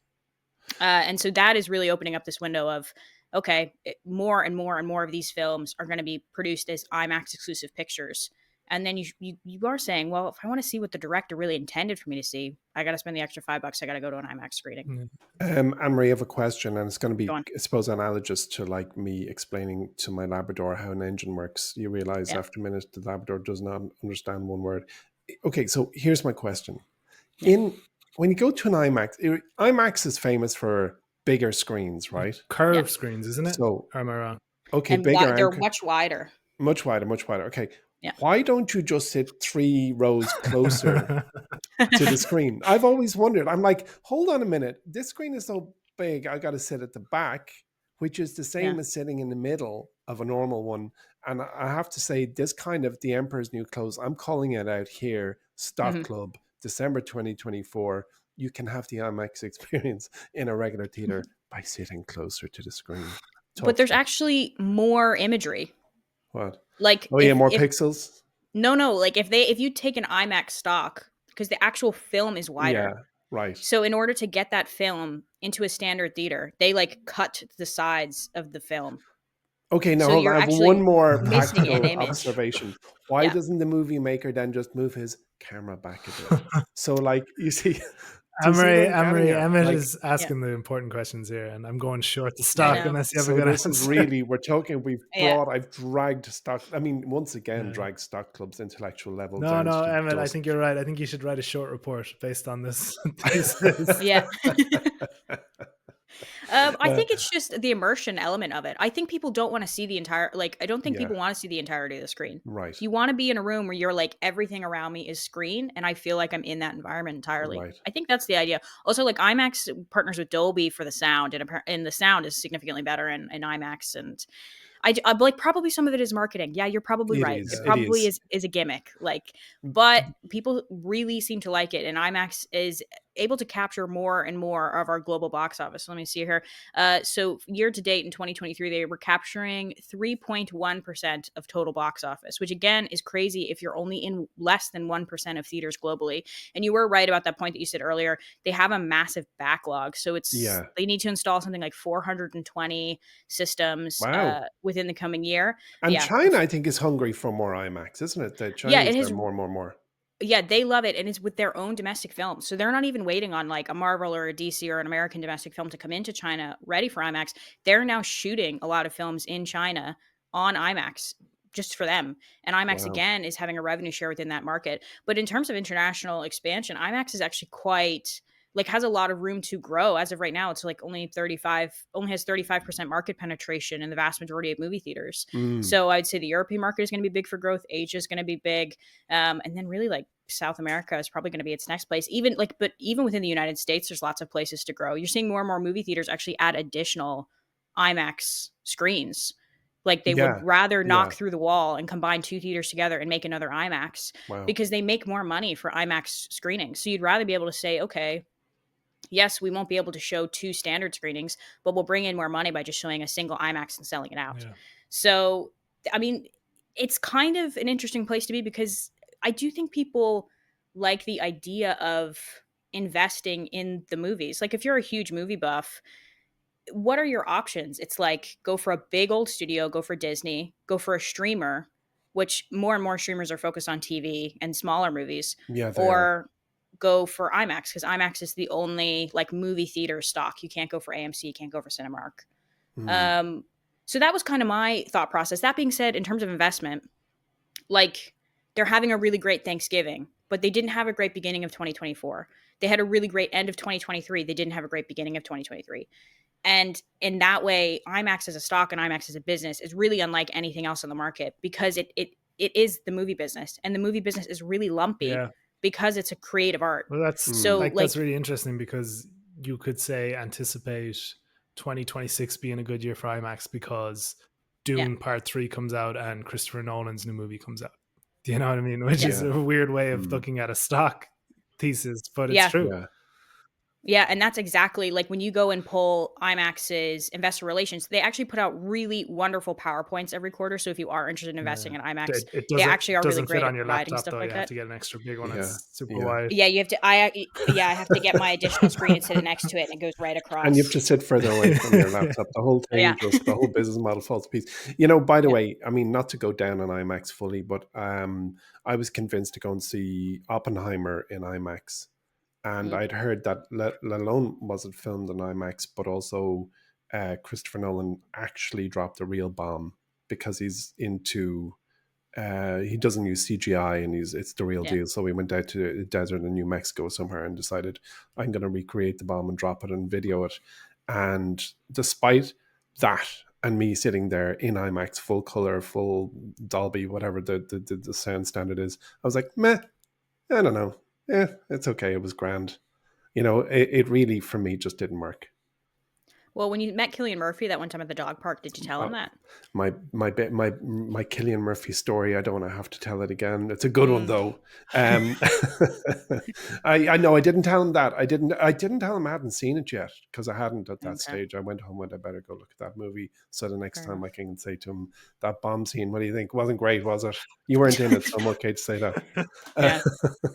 And so that is really opening up this window of okay, more and more and more of these films are going to be produced as IMAX exclusive pictures. And then you are saying, well, if I want to see what the director really intended for me to see, I got to spend the extra $5. I got to go to an IMAX screening. Anne-Marie, I have a question, and it's going to be, Go on. I suppose, analogous to like me explaining to my Labrador how an engine works. You realize Yeah. after a minute the Labrador does not understand one word. Okay, so here's my question. Yeah. When you go to an IMAX, IMAX is famous for bigger screens, right? Curved Yeah. screens, isn't it? So, Or am I wrong? okay, And bigger. they're much wider. Much wider, much wider. Okay. Yeah. Why don't you just sit 3 rows closer to the screen? I've always wondered. I'm like, hold on a minute. This screen is so big, I got to sit at the back, which is the same Yeah. as sitting in the middle of a normal one. And I have to say, this kind of The Emperor's New Clothes, I'm calling it out here, Stock Club, December 2024. You can have the IMAX experience in a regular theater by sitting closer to the screen. But there's actually more imagery. What? Like, Oh, yeah, more pixels? No, like if you take an IMAX stock, because the actual film is wider. Yeah, right. So in order to get that film into a standard theater, they like cut the sides of the film. Okay, now So hold on. you're I have actually one more missing an practical image. observation. Why Yeah. doesn't the movie maker then just move his camera back a bit? So, like, you see, do you see what I'm getting at? Emmet Like, is asking the important questions here, and I'm going short the I stock know. unless you have a so good this answer. is really, we're talking, Yeah. I've dragged stock. I mean, once again, Yeah. dragged Stock Club's intellectual level No, down to the Emmet, I dust. think you're right. I think you should write a short report based on this thesis. Yeah. I think it's just the immersion element of it. I think people don't want to see the entire, like, I don't think Yeah. people want to see the entirety of the screen. Right. You want to be in a room where you're like, everything around me is screen, and I feel like I'm in that environment entirely. Right. I think that's the idea. Also, like, IMAX partners with Dolby for the sound, and the sound is significantly better in IMAX. And I like, probably some of it is marketing. Yeah, you're probably right. It It probably is. is a gimmick. Like, but people really seem to like it, and IMAX is able to capture more and more of our global box office. Let me see here. So year to date in 2023, they were capturing 3.1% of total box office, which again is crazy if you're only in less than 1% of theaters globally. And you were right about that point that you said earlier. They have a massive backlog. So they need to install something like 420 systems Wow. within the coming year. And Yeah. China, I think, is hungry for more IMAX, isn't it? The Chinese are more. Yeah, they love it, and it's with their own domestic films. So they're not even waiting on like a Marvel or a DC or an American domestic film to come into China ready for IMAX. They're now shooting a lot of films in China on IMAX just for them. And IMAX Wow. again is having a revenue share within that market. But in terms of international expansion, IMAX is actually quite has a lot of room to grow. As of right now, it's like only has 35% market penetration in the vast majority of movie theaters. So I'd say the European market is going to be big for growth. Asia is going to be big. And then really like South America is probably going to be its next place. But even within the United States, there's lots of places to grow. You're seeing more and more movie theaters actually add additional IMAX screens. Like they would rather knock through the wall and combine 2 theaters together and make another IMAX because they make more money for IMAX screenings. So you'd rather be able to say, okay, yes, we won't be able to show 2 standard screenings, but we'll bring in more money by just showing a single IMAX and selling it out. Yeah. So, I mean, it's kind of an interesting place to be because I do think people like the idea of investing in the movies. Like if you're a huge movie buff, what are your options? It's like go for a big old studio, go for Disney, go for a streamer, which more and more streamers are focused on TV and smaller movies. Yeah, or go for IMAX because IMAX is the only like movie theater stock. You can't go for AMC, you can't go for Cinemark. So that was kind of my thought process. That being said, in terms of investment, like they're having a really great Thanksgiving, but they didn't have a great beginning of 2024. They had a really great end of 2023. They didn't have a great beginning of 2023. And in that way, IMAX as a stock and IMAX as a business is really unlike anything else in the market because it is the movie business, and the movie business is really lumpy because it's a creative art. Well, that's really interesting because you could say anticipate 2026 being a good year for IMAX because Dune Part 3 comes out and Christopher Nolan's new movie comes out. Do you know what I mean? Which is a weird way of looking at a stock thesis, but it's true. Yeah, and that's exactly like when you go and pull IMAX's investor relations, they actually put out really wonderful PowerPoints every quarter. So if you are interested in investing in IMAX, It they actually are really doesn't fit great on at your providing laptop stuff though. You like have that. to get an extra big one. Yeah, It's super yeah. wide. Yeah, you have to. I have to get my additional screen and sit it next to it, and it goes right And you have across. to sit further away from your laptop. The whole Yeah, thing, just the whole business model falls to pieces. You know, by the yeah. way, I mean, not to go down on IMAX fully, but I was convinced to go and see Oppenheimer in IMAX. And Mm. I'd heard that let alone was it filmed in IMAX, but also Christopher Nolan actually dropped a real bomb because he's into he doesn't use CGI and it's the real Yeah. deal. So we went out to the desert in New Mexico somewhere and decided I'm going to recreate the bomb and drop it and video it. And despite that, and me sitting there in IMAX, full color, full Dolby, whatever the sound standard is, I was like, meh, I don't know. Yeah, it's okay. It was grand. You know, it really for me just didn't work. Well, when you met Cillian Murphy that one time at the dog park, did you tell him Uh, that? my Killian Murphy story. I don't want to have to tell it again. It's a good one Mm. though. Um, I know I didn't tell him that. I didn't tell him I hadn't seen it yet because I hadn't at that Okay, stage. I went home and I better go look at that movie. So the next fair time I enough. can say to him that bomb scene. What do you think? Wasn't great, was it? You weren't in it, so I'm okay to say that. Uh, Yeah.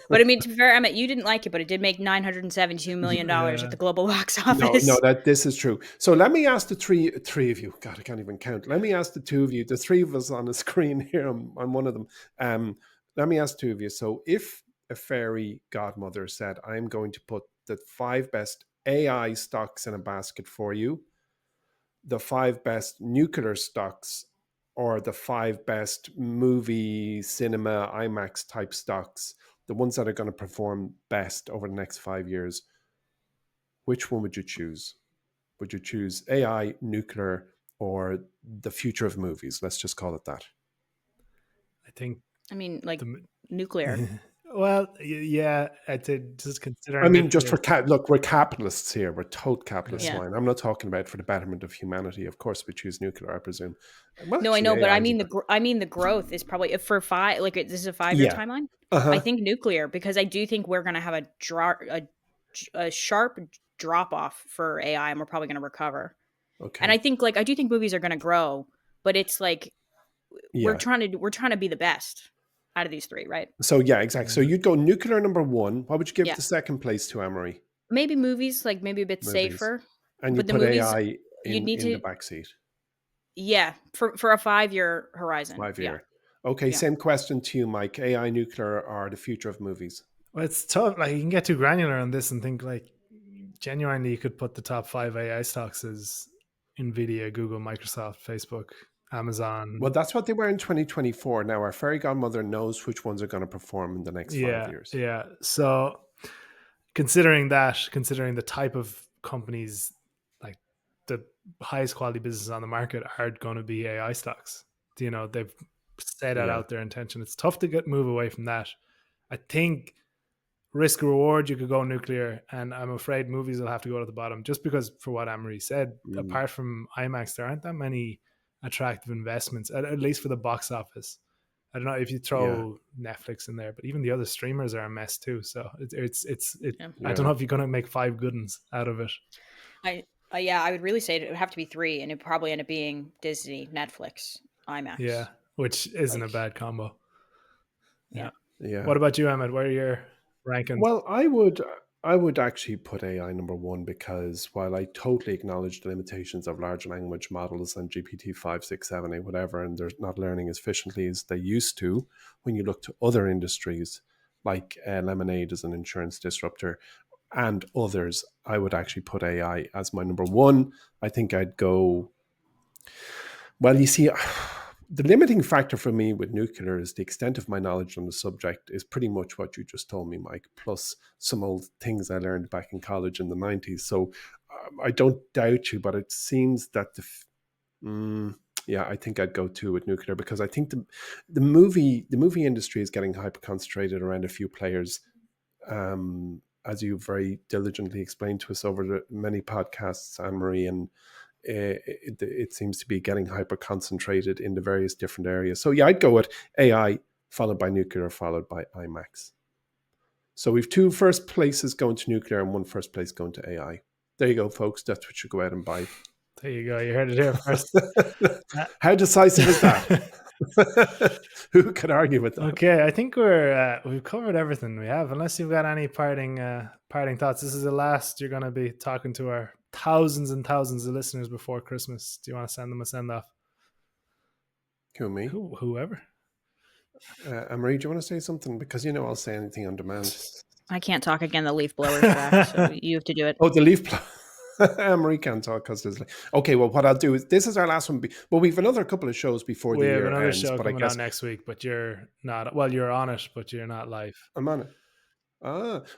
But I mean, to be fair, Emmett, you didn't like it, but it did make $972 million at Yeah. the global box no, office. that this is true. So let me ask the three of you. God, I can't even count. Let me ask the two of you. The three of us on the screen here. I'm one of them. Let me ask two of you. So if a fairy godmother said, "I'm going to put the 5 best AI stocks in a basket for you, the 5 best nuclear stocks, or the 5 best movie, cinema, IMAX type stocks, the ones that are going to perform best over the next 5 years," which one would you choose? Would you choose AI, nuclear, or the future of movies? Let's just call it that. I think I mean, like the nuclear. well, yeah. I'd say just I considering mean, it. just for look, we're capitalists here. We're total capitalist Yeah. Yeah. swine. I'm not talking about for the betterment of humanity. Of course, we choose nuclear, I presume. Well, No, I actually, know, but AI I is a mean bit. I mean the growth is probably for five. Like this is a 5 year Yeah. timeline. Uh I huh. think nuclear because I do think we're going to have a sharp drop off for AI, and we're probably going to recover. And I Okay. think I do think movies are going to grow, but it's like Yeah. we're trying to be the best out of these three, right? So yeah, exactly. So Yeah. you'd go nuclear number one. What would you give Yeah, the second place to, Amory? maybe movies like maybe a bit Movies, safer, and you but the put movies AI you'd need in the to back seat. yeah for a 5 year horizon. Five Yeah, year. Okay. yeah. Same question to you, Mike. AI, nuclear, or the future of movies? Well, it's tough. Like you can get too granular on this and think like genuinely you could put the top five AI stocks as Nvidia, Google, Microsoft, Facebook, Amazon. Well, that's what they were in 2024. Now, our fairy godmother knows which ones are going to perform in the next 5 years. Yeah. So considering that, considering the type of companies, like the highest quality businesses on the market are going to be AI stocks. You know, they've set that Yeah. out their intention. It's tough to move away from that. I think risk reward, you could go nuclear, and I'm afraid movies will have to go to the bottom just because, for what Anne-Marie said, Mm, apart from IMAX, there aren't that many attractive investments, at least for the box office. I don't know if you yeah. throw Netflix in there, but even the other streamers are a mess too. So Yeah. I don't Yeah. know if you're going to make five good ones out of it. Yeah, I would really say it would have to be three, and it would probably end up being Disney, Netflix, Yeah, IMAX. which isn't a Like, bad combo. yeah, Yeah. Yeah. What about you, Emmett? What are your rankings? Well, I would actually put AI number one because while I totally acknowledge the limitations of large language models and GPT 5, 6, 7, 8, whatever, and they're not learning as efficiently as they used to, when you look to other industries like Lemonade as an insurance disruptor and others, I would actually put AI as my number one. I think I'd go. Well, you see, the limiting factor for me with nuclear is the extent of my knowledge on the subject is pretty much what you just told me, Mike, plus some old things I learned back in college in the 90s. So I don't doubt you, but it seems that yeah, I think I'd go too with nuclear because I think the movie industry is getting hyper concentrated around a few players, as you very diligently explained to us over the many podcasts, Anne Marie, and it seems to be getting hyper concentrated in the various different areas. So yeah, I'd go with AI followed by nuclear followed by IMAX. So we've 2 first places going to nuclear and 1 first place going to AI. There you go, folks. That's what you go out and buy. There you go. You heard it here first. How decisive is that? Who could argue with that? Okay, I think we've covered everything we have. Unless you've got any parting thoughts. This is the last you're going to be talking to our thousands and thousands of listeners before Christmas. Do you want to send them a send off? Who, me? Whoever. Marie, do you want to say something? Because I'll say anything on demand. I can't talk again. The leaf blower's back, so you have to do it. Oh, the leaf blower. Marie can't talk because there's okay. Well, what I'll do is this is our last one. Well, we've another couple of shows before the year ends. We have another show coming out next week, but you're not. Well, you're on it, but you're not live. I'm on it.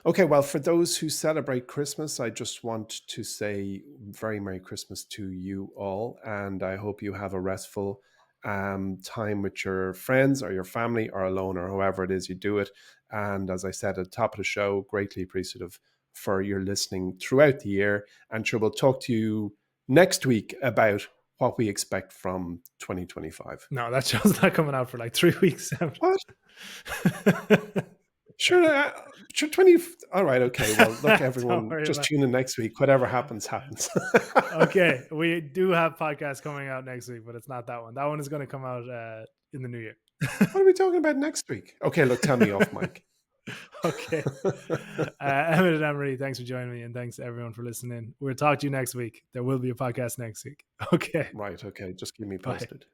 Okay. Well, for those who celebrate Christmas, I just want to say very Merry Christmas to you all, and I hope you have a restful time with your friends or your family or alone or however it is you do it. And as I said at the top of the show, greatly appreciative for your listening throughout the year. And sure, we'll talk to you next week about what we expect from 2025. No, that show's not coming out for like 3 weeks. What? Sure, 20. All right, okay. Well, look, everyone, just tune in next week. Whatever happens, happens. Okay, we do have podcasts coming out next week, but it's not that one. That one is going to come out in the new year. What are we talking about next week? Okay, look, tell me off, Mike. Okay. Emmet and Emery, thanks for joining me, and thanks to everyone for listening. We'll talk to you next week. There will be a podcast next week. Okay. Right, okay. Just keep me posted. Bye.